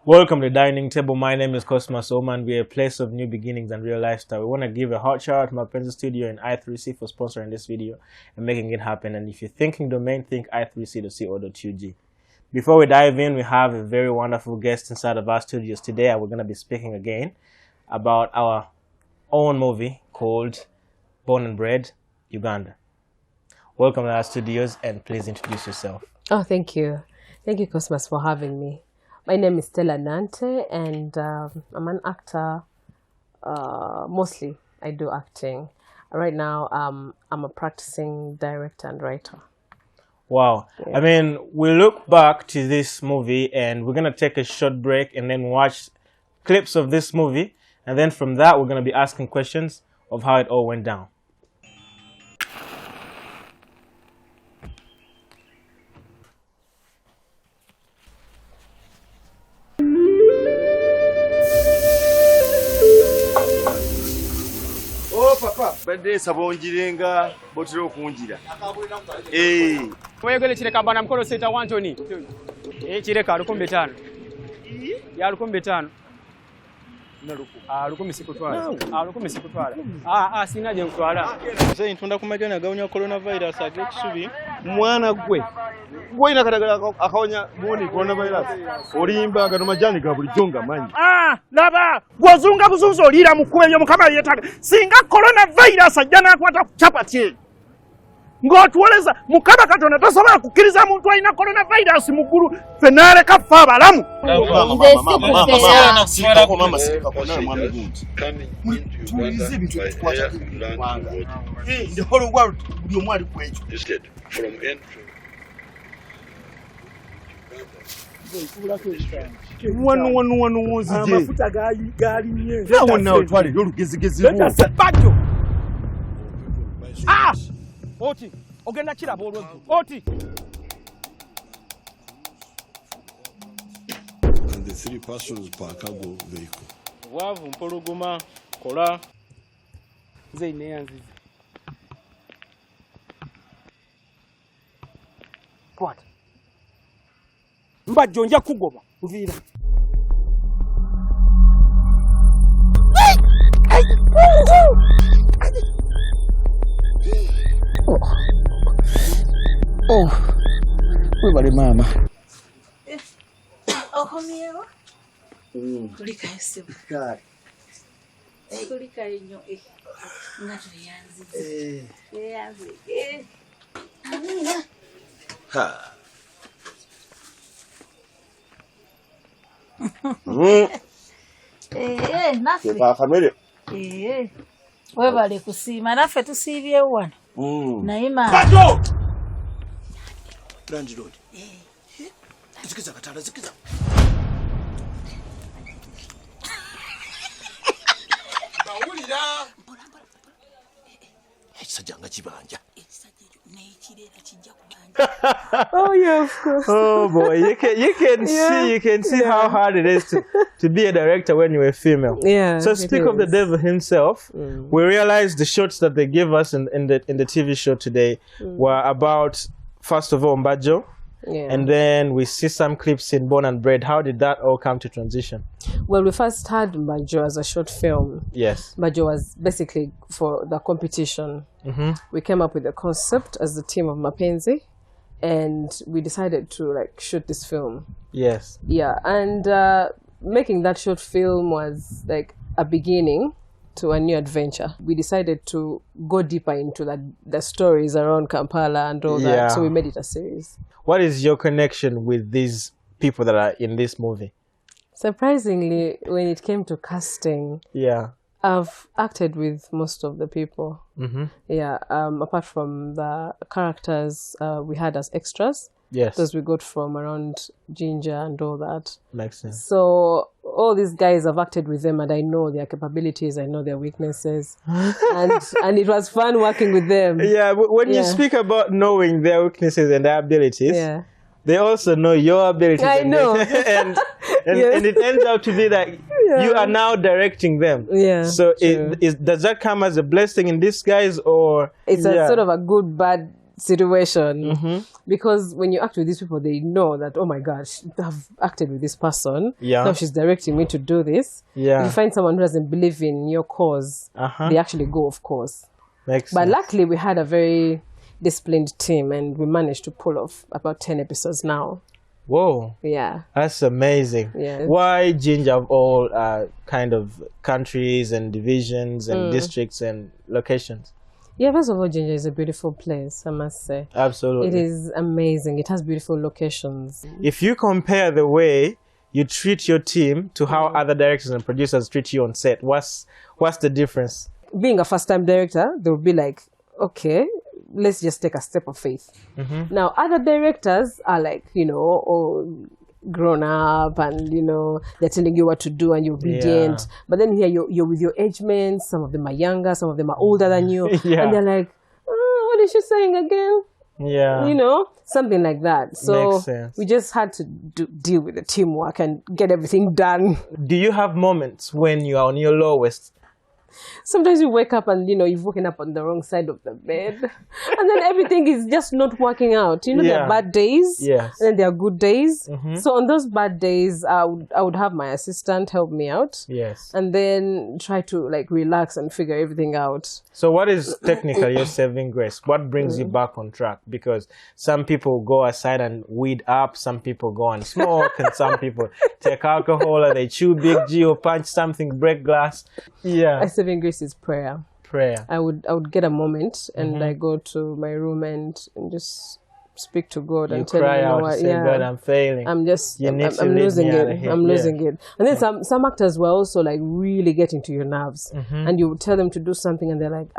Welcome to Dining Table. My name is Cosmas Oman. We're a place of new beginnings and real lifestyle. We want to give a hot shout out to my Pencil Studio and I3C for sponsoring this video and making it happen. And if you're thinking domain, think I3C.co.ug. Before we dive in, we have a very wonderful guest inside of our studios today, and we're going to be speaking again about our own movie called Born and Bred, Uganda. Welcome to our studios, and please introduce yourself. Oh, thank you. Thank you, Cosmas, for having me. My name is Stella Nante, and I'm an actor. Mostly, I do acting. Right now, I'm a practicing director and writer. Wow. Yeah. I mean, we look back to this movie, and we're going to take a short break and then watch clips of this movie. And then from that, we're going to be asking questions of how it all went down. Badde sabonjirenga botero kunjira Mwegele chireka bana mkono seta wantoni chireka 1500 ya 1500 lukumi sikutwala lukumi sikutwala sinaje mtwala sasa ntunda kumajana gaunya coronavirus agekusubi mwana gwe ina kadagala akaonya muoni coronavirus olimba gano majani ga buli jonga manyi laba gwozunga buzunzo lira mukubyo mukama yetaga singa coronavirus ajana akwata chapati ngotwoleza mukaba katonda tosobola kukiriza muntu alina coronavirus muguru fenale kafa abalamu wanu wozije amafuta gali nye nawo nawo twali lugezigezi bajo Oti, ogenda kirabo olweggu. Oti. And the 3 persons per cargo vehicle. Wavu mpologoma kola nze ineyanzize. Kwata. Mbajjo nja kugoba uvira. Oh, webale mama. Okomyewo? Kulika esibu. Kale. Kulika inyo nga tuyanzize. Yanzize. Amina. Ha. Nafe. Ba kamere. Webale kusiima naffe tusiibye wano. Naima. Bajo! Landlord. Zikiza katala zikiza. Bawulira. Ekisajjanga kibanja. Oh yeah, of course. Oh boy, you can see how hard it is to be a director when you're a female. Yeah. So speak of the devil himself. We realized the shots that they gave us in the TV show today were about, first of all, Mbajo. Yeah. And then we see some clips in Born and Bred. How did that all come to transition? Well, we first had Mbajo as a short film. Yes. Mbajo was basically for the competition. We came up with the concept as the team of Mapenzi, and we decided to shoot this film. Yes. Yeah, and making that short film was like a beginning to a new adventure. We decided to go deeper into the stories around Kampala and all that, so we made it a series. What is your connection with these people that are in this movie? Surprisingly, when it came to casting, I've acted with most of the people. Yeah, apart from the characters we had as extras. Yes. Those we got from around Ginger and all that. Makes sense. So all these guys, I've acted with them and I know their capabilities, I know their weaknesses. and it was fun working with them. Yeah, when you speak about knowing their weaknesses and their abilities, they also know your abilities. I know. and it ends out to be that you are now directing them. Yeah. So does that come as a blessing in disguise, or it's a sort of a good bad situation because when you act with these people, they know that, oh my gosh, I've acted with this person. Yeah. Now she's directing me to do this. Yeah. If you find someone who doesn't believe in your cause, they actually go, of course. Makes But sense. luckily, we had a very disciplined team and we managed to pull off about 10 episodes now. Whoa. Yeah. That's amazing. Yeah. Why Ginger of all kind of countries and divisions and districts and locations? Yeah, first of all, Ginger is a beautiful place, I must say. Absolutely. It is amazing. It has beautiful locations. If you compare the way you treat your team to how other directors and producers treat you on set, what's the difference? Being a first-time director, they would be like, okay, let's just take a step of faith. Now, other directors are like, grown up and, they're telling you what to do and you're obedient. Yeah. But then here you're with your age mates. Some of them are younger, some of them are older than you. Yeah. And they're like, what is she saying again? Yeah. Something like that. So Makes sense. we just had to deal with the teamwork and get everything done. Do you have moments when you are on your lowest? Sometimes you wake up and, you've woken up on the wrong side of the bed. And then everything is just not working out. There are bad days. Yes. And then there are good days. So on those bad days, I would have my assistant help me out. Yes. And then try to relax and figure everything out. So what is technically your saving grace? What brings you back on track? Because some people go aside and weed up, some people go and smoke, and some people take alcohol or they chew Big G or punch something, break glass. Yeah. My saving grace is prayer. Prayer. I would get a moment and I go to my room and just speak to God and tell cry him, out, what, say, God, I'm failing. I'm just, You need to I'm lead losing me out of it. here. I'm Yeah. losing it. And then some actors were also really getting to your nerves. And you would tell them to do something and they're like,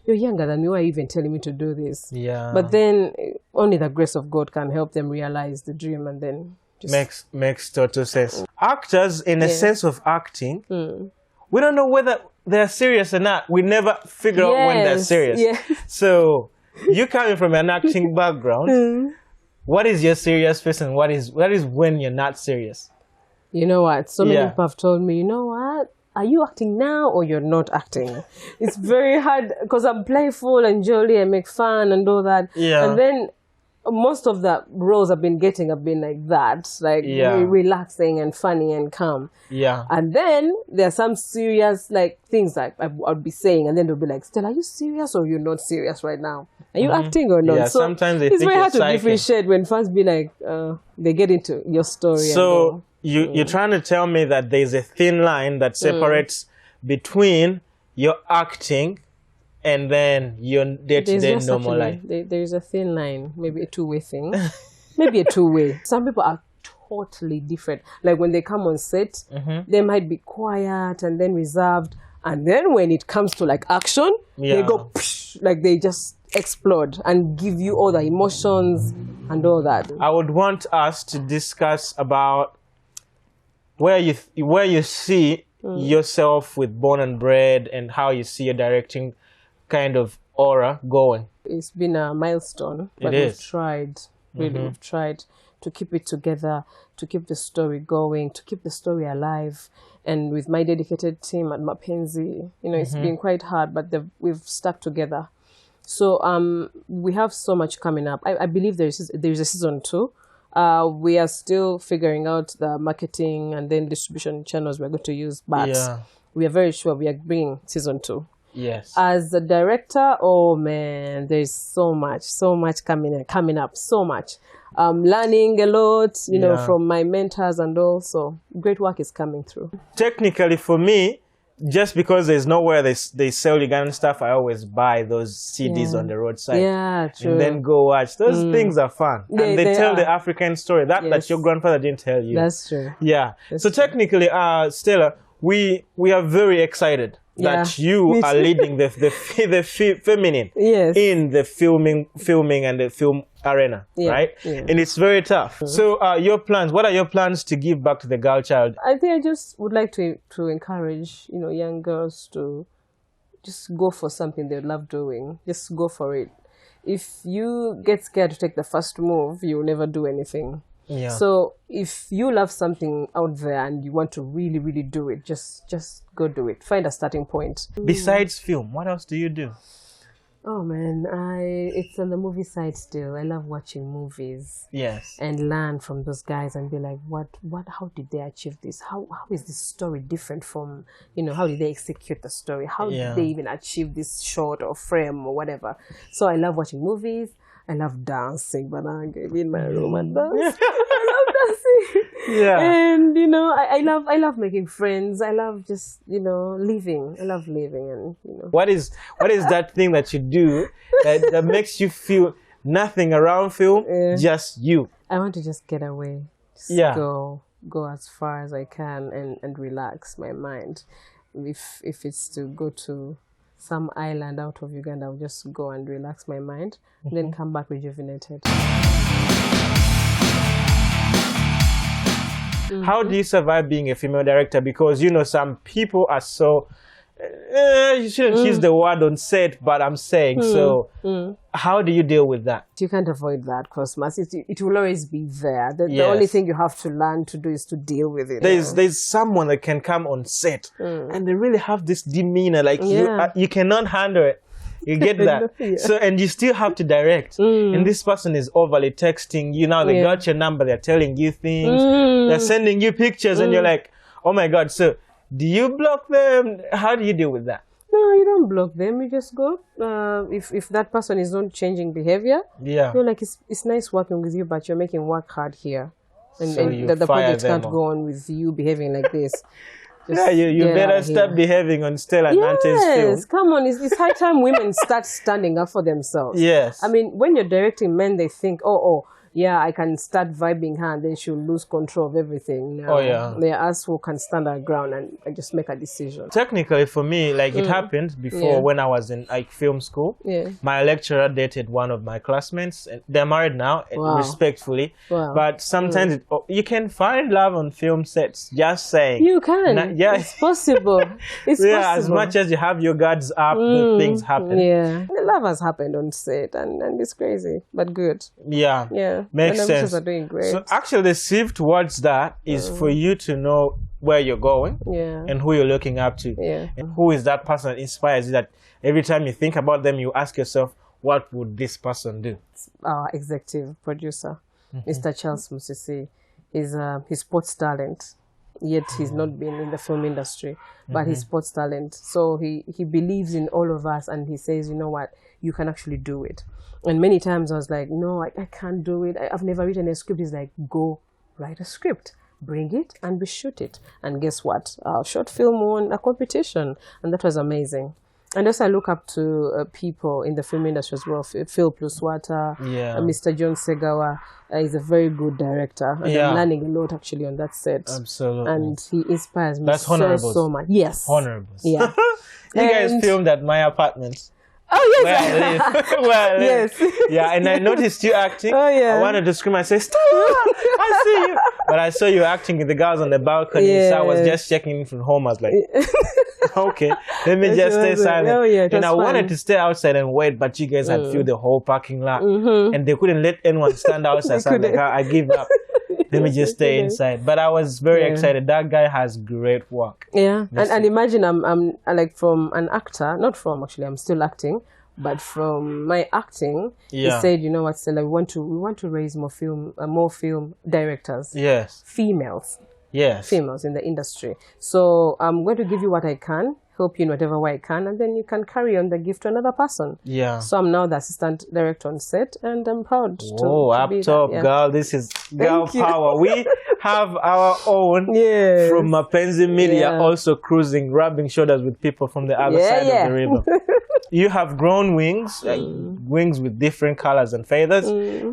you're younger than me. Why are you even telling me to do this? Yeah. But then only the grace of God can help them realize the dream and then just... Makes total sense. Actors, in a sense of acting, we don't know whether they're serious or not. We never figure out when they're serious. Yes. So you coming from an acting background, what is your serious face and what is when you're not serious? You know what? So many people have told me, you know what? Are you acting now or you're not acting? It's very hard because I'm playful and jolly and make fun and all that. Yeah. And then most of the roles I've been getting have been like that, relaxing and funny and calm. Yeah. And then there are some serious things like I'd be saying, and then they'll be like, Stella, are you serious or you're not serious right now? Are you acting or not? Yeah, so sometimes they it's think very hard to psychic. differentiate when fans be like, they get into your story. So you're trying to tell me that there's a thin line that separates between your acting and then your day-to-day normal life. There's a thin line, maybe a two-way thing. Maybe a two-way. Some people are totally different. Like when they come on set, they might be quiet and then reserved. And then when it comes to action, they go, they just explode and give you all the emotions and all that. I would want us to discuss about where you see yourself with Born and Bred and how you see your directing kind of aura going. It's been a milestone, but we've tried, we've tried to keep it together, to keep the story going, to keep the story alive. And with my dedicated team at Mapenzi, it's been quite hard, but we've stuck together. So we have so much coming up. I believe there's a season 2. We are still figuring out the marketing and then distribution channels we're going to use, but we are very sure we are bringing season 2. Yes. As a director, oh man, there's so much coming up, so much. Learning a lot, from my mentors and all. So great work is coming through. Technically, for me, just because there's nowhere they sell Ugandan stuff, I always buy those CDs on the roadside. Yeah, true. And then go watch. Those things are fun. And they tell the African story that your grandfather didn't tell you. That's true. Yeah. So technically, Stella, we are very excited that you are leading the feminine in the filming and the film arena, right? Yeah. And it's very tough. So your plans, what are your plans to give back to the girl child? I think I just would like to encourage, young girls to just go for something they love doing. Just go for it. If you get scared to take the first move, you'll never do anything. Yeah. So if you love something out there and you want to really, really do it, just go do it. Find a starting point. Besides film, what else do you do? Oh man, it's on the movie side still. I love watching movies. Yes. And learn from those guys and be like, how did they achieve this? How is this story different from, how did they execute the story? How did they even achieve this shot or frame or whatever? So I love watching movies. I love dancing, but I'm in my room and dance. I love dancing. Yeah. And I love making friends. I love just living. I love living, and What is that thing that you do that makes you feel nothing around film, just you? I want to just get away. Just go as far as I can and relax my mind. If it's to go to some island out of Uganda, I'll just go and relax my mind, and then come back rejuvenated. How do you survive being a female director? Because some people are so you shouldn't use the word on set, but I'm saying how do you deal with that? You can't avoid that, Cosmas. It will always be there. The only thing you have to learn to do is to deal with it. There's someone that can come on set and they really have this demeanor, like you cannot handle it. You get that? So, and you still have to direct. And this person is overly texting you. Now they got your number. They're telling you things. They're sending you pictures, and you're like, oh my God. So, do you block them? How do you deal with that? No, you don't block them. You just go. If that person is not changing behavior, you're like, it's nice working with you, but you're making work hard here, and the project can't go on with you behaving like this. You better stop behaving on Stella Nante's film. Yes, come on. It's high time women start standing up for themselves. Yes. I mean, when you're directing men, they think, I can start vibing her and then she'll lose control of everything. No, they're us who can stand our ground and just make a decision. Technically, for me, like it happened before when I was in film school. Yeah. My lecturer dated one of my classmates. They're married now, respectfully. Wow. But sometimes you can find love on film sets. Just saying. You can. It's possible. It's possible. As much as you have your guards up, the things happen. Yeah. The love has happened on set, and it's crazy, but good. Yeah. Yeah. Makes sense. Are doing great. So actually the sieve towards that is for you to know where you're going and who you're looking up to. Yeah. And who is that person that inspires you, that every time you think about them, you ask yourself, what would this person do? Our executive producer, Mr. Charles Musisi, is his sports talent. Yet he's not been in the film industry, but he's sports talent. So he believes in all of us, and he says, you know what, you can actually do it. And many times I was like, no, I can't do it. I've never written a script. He's like, go write a script, bring it, and we shoot it. And guess what? Our short film won a competition, and that was amazing. And also I look up to people in the film industry as well. Phil Pluswata, Mr. John Segawa is a very good director. And I'm learning a lot actually on that set. Absolutely. And he inspires me so much. Yes. Honorables. Yeah. You guys filmed at my apartment. Oh, yes. Where I live. Where I live. Yes. Yeah, and I noticed you acting. Oh, yeah. I wanted to scream and say, Stella, I see you. But I saw you acting with the girls on the balcony, so I was just checking in from home. I was like, okay, let me just stay silent. Oh, yeah, and I wanted to stay outside and wait, but you guys had filled the whole parking lot. And they couldn't let anyone stand outside. So I'm like, I give up. Let me just stay inside. But I was very excited. That guy has great work. Yeah. And imagine I'm like from an actor, not from actually, I'm still acting, but from my acting, he said, you know what, Stella, we want to raise more film directors. Yes. Females. Yes. Females in the industry. So I'm going to give you what I can, help you in whatever way I can, and then you can carry on the gift to another person. Yeah. So I'm now the assistant director on set, and I'm proud to up be top, that, girl. This is girl power. We have our own from Mapenzi Media, also cruising, rubbing shoulders with people from the other side of the river. You have grown wings, wings with different colors and feathers,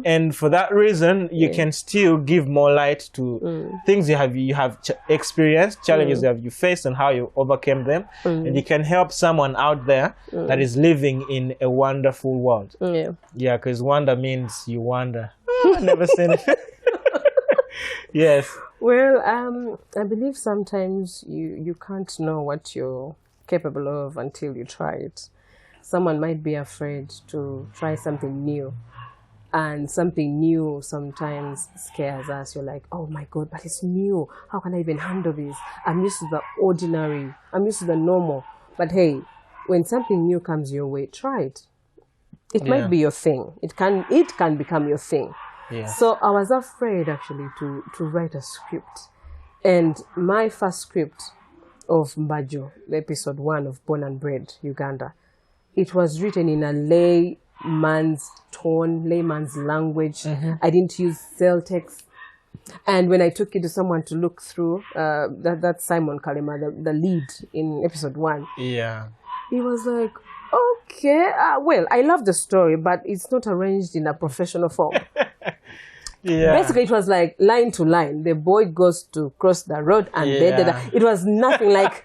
and for that reason, you can still give more light to things you have experienced, challenges that you faced, and how you overcame them, and you can help someone out there that is living in a wonderful world. Yeah, because wonder means you wonder. I never seen it. Yes. Well, I believe sometimes you can't know what you're capable of until you try it. Someone might be afraid to try something new, and something new sometimes scares us. You're like, oh my God, but it's new. How can I even handle this? I'm used to the ordinary. I'm used to the normal. But hey, when something new comes your way, try it. It might be your thing. It can become your thing. Yeah. So I was afraid actually to write a script. And my first script of Mbajo, episode 1 of Born and Bred, Uganda, it was written in a layman's tone, layman's language. I didn't use cell text. And when I took it to someone to look through, that's Simon Kalema, the lead in episode 1. Yeah. He was like, okay, well, I love the story, but it's not arranged in a professional form. Yeah. Basically, it was like line to line. The boy goes to cross the road and it was nothing like,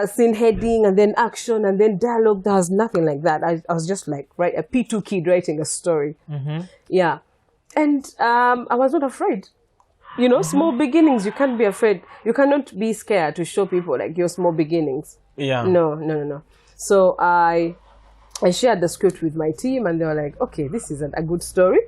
scene heading and then action and then dialogue. There was nothing like that. I was just like, a P2 kid writing a story. Yeah. And I was not afraid. Small beginnings, you can't be afraid. You cannot be scared to show people like your small beginnings. Yeah. No. So I shared the script with my team and they were like, okay, this isn't a good story.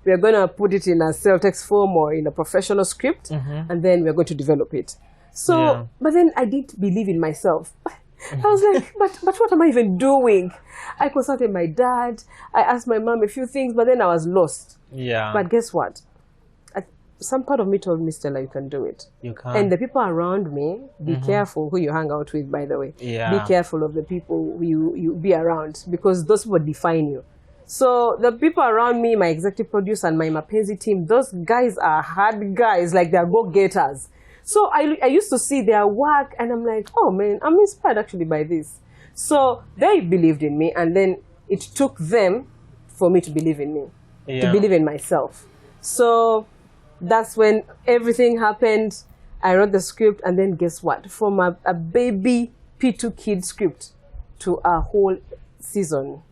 We are going to put it in a cell text form or in a professional script, and then we're going to develop it. So, but then I didn't believe in myself. I was like, but what am I even doing? I consulted my dad. I asked my mom a few things, but then I was lost. Yeah. But guess what? Some part of me told me, Stella, you can do it. You can. And the people around me, be careful who you hang out with, by the way. Yeah. Be careful of the people you be around, because those people define you. So the people around me, my executive producer and my Mapenzi team, those guys are hard guys, like they're go-getters. So I used to see their work and I'm like, oh man, I'm inspired actually by this. So they believed in me, and then it took them for me to believe in me, to believe in myself. So that's when everything happened. I wrote the script, and then guess what? From a baby P2 kid script to a whole season.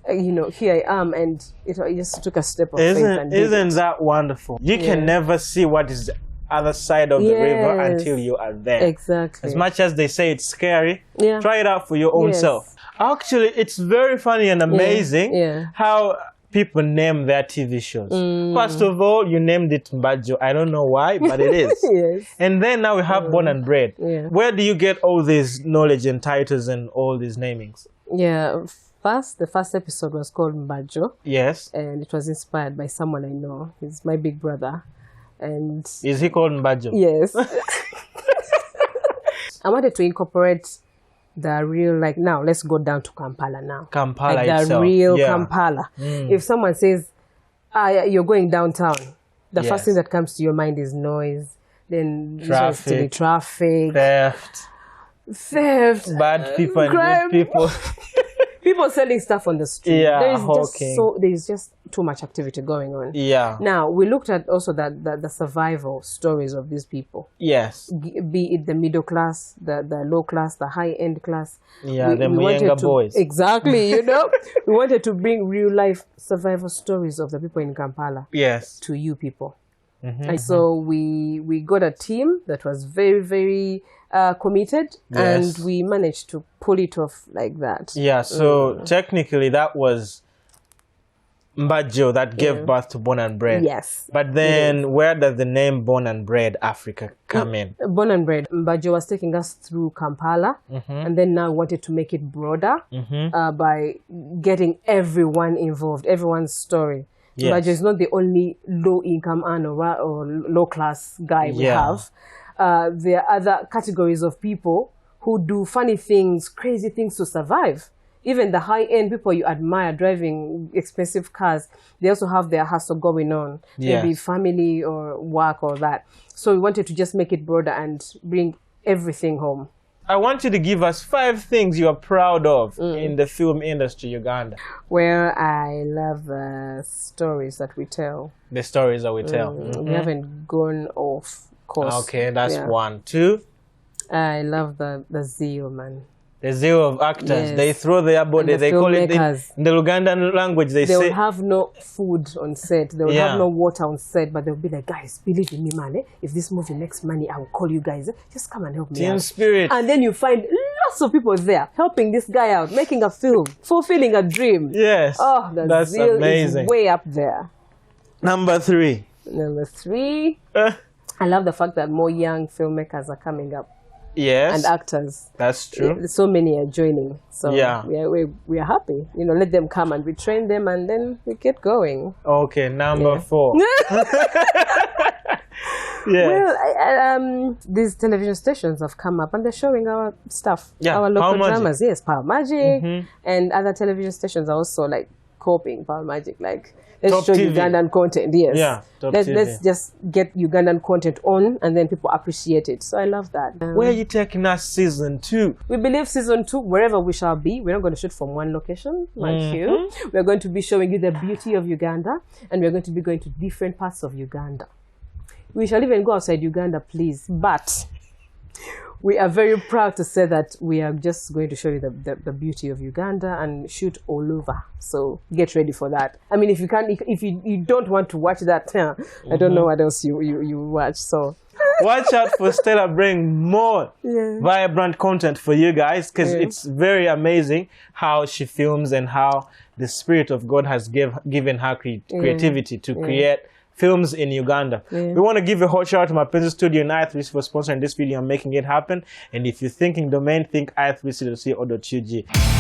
Here I am, and it just took a step of faith. Isn't that wonderful? You can never see what is the other side of the river until you are there. Exactly. As much as they say it's scary, try it out for your own self. Actually, it's very funny and amazing how people name their TV shows. First of all, you named it Mbajo. I don't know why, but it is. And then now we have Born and Bred. Where do you get all this knowledge and titles and all these namings? The first episode was called Mbajo. Yes. And it was inspired by someone I know. He's my big brother. And is he called Mbajo? Yes. I wanted to incorporate the real, now let's go down to Kampala now. Kampala itself. The real Kampala. If someone says, you're going downtown, the first thing that comes to your mind is noise, then traffic, theft, bad people and good people. People selling stuff on the street. There's just too much activity going on. Now, we looked at also the survival stories of these people. Yes. Be it the middle class, the low class, the high-end class. Yeah, the younger boys. Exactly, we wanted to bring real-life survival stories of the people in Kampala to you people. And so we got a team that was very, very committed, and we managed to pull it off like that. Yeah, so technically that was Mbajo that gave birth to Born and Bred. Yes. But then where does the name Born and Bred Africa come in? Born and Bred. Mbajo was taking us through Kampala, and then now wanted to make it broader by getting everyone involved, everyone's story. Mbajo is not the only low-income earner or low-class guy we have. There are other categories of people who do funny things, crazy things to survive. Even the high-end people you admire driving expensive cars, they also have their hustle going on. Maybe family or work or that. So we wanted to just make it broader and bring everything home. I want you to give us 5 things you are proud of in the film industry, Uganda. Well, I love the stories that we tell. The stories that we tell. We haven't gone off course. Okay, that's 1. 2? I love the zeal, man. The zeal of actors. They throw their body. They call it in the Ugandan language. They say will have no food on set. They will have no water on set, but they'll be like, guys, believe in me, man. If this movie makes money, I will call you guys. Just come and help me. Team spirit. And then you find lots of people there helping this guy out, making a film, fulfilling a dream. Yes. Oh, that's zeal amazing. Is way up there. Number 3. Number 3. I love the fact that more young filmmakers are coming up. Yes. and actors. That's true. So many are joining. So Yeah. we are happy. You know, let them come and we train them and then we get going. Okay, number 4. Yeah. Well, these television stations have come up and they're showing our stuff, Yeah, our local Power Magic. dramas. Yes, Power Magic, and other television stations are also like copying Power Magic. Like let's Top show TV. Ugandan content. Yes, Yeah, Top let's TV. just get Ugandan content on, and then people appreciate it. So I love that. Where are you taking us season 2? We believe season 2, wherever we shall be, we're not going to shoot from one location like you. We're going to be showing you the beauty of Uganda, and we're going to be going to different parts of Uganda. We shall even go outside Uganda, please. But we are very proud to say that we are just going to show you the beauty of Uganda and shoot all over. So get ready for that. I mean, if you don't want to watch that, I don't know what else you watch. So Watch out for Stella bring more vibrant content for you guys, because it's very amazing how she films and how the Spirit of God has given her creativity to create films in Uganda. We want to give a hot shout out to my Mapenzi Studio in I3C for sponsoring this video and making it happen. And if you're thinking domain, think i3c.co.ug.